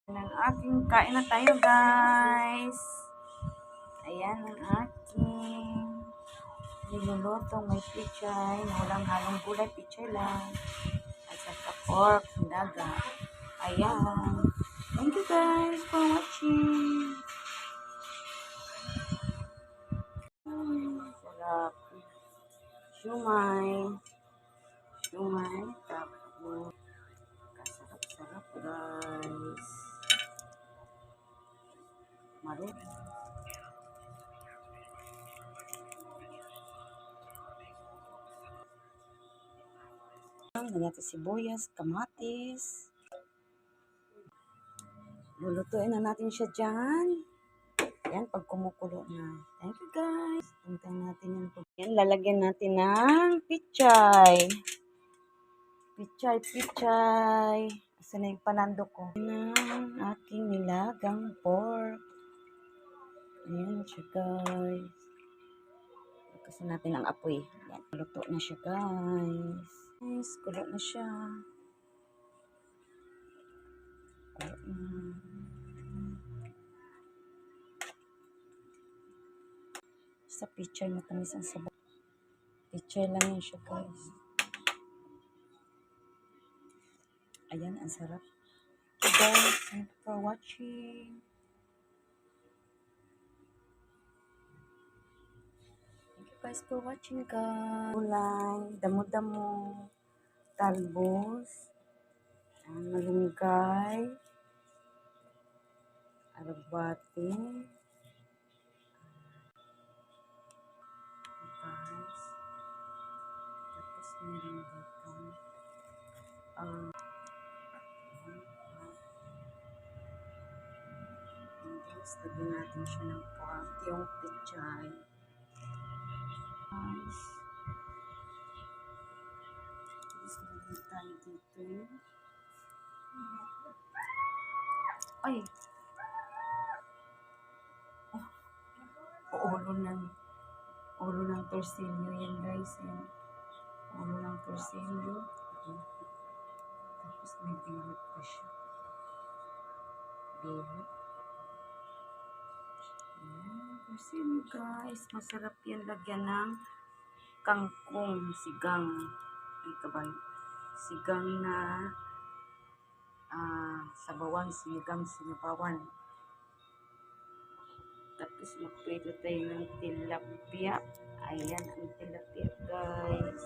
Kain na tayo guys. Ayan ang aking niluluto. May pichay na walang halong gulay, pichay lang. At saka pork, daga. Ayan. Thank you guys for watching. Sarap. Shumai. Shumai. Tapos kasarap-sarap guys. Marami. Lagyan natin sibuyas, kamatis. Lulutuin na natin siya dyan. Yan, pag kumukulo na. Thank you guys. Puntahan natin yan. Yan, lalagyan natin ng pichay. Pichay. Asa na yung panando ko? Ng aking nilagang pork. Ayan siya guys. Kasi natin ang apoy. Yan, luto na siya guys. Guys, kulo na siya. Sa pichay, matamis ang sabaw. Pichay lang yan siya guys. Ayan, ang sarap. Okay guys, thank you for watching. Thank you guys for watching guys. Gulay, damo-damo, talbos, malunggay, arabate, guys. Tapos meron dito. Lagyan natin siya ng pork, yung pichay. Guys. Tapos lagyan tayo dito. Ay! Oh, ulo ng torsilyo yan guys. Yan. Ulo ng torsilyo. Tapos may bihot pa siya. Bihot. Torsilyo guys. Masarap yan lagyan ng kangkong, sigang. Ay kabay. Sigang na sabawan, sinabawan. Tapos magprito tayo ng tilapia. Ayan ang tilapia guys.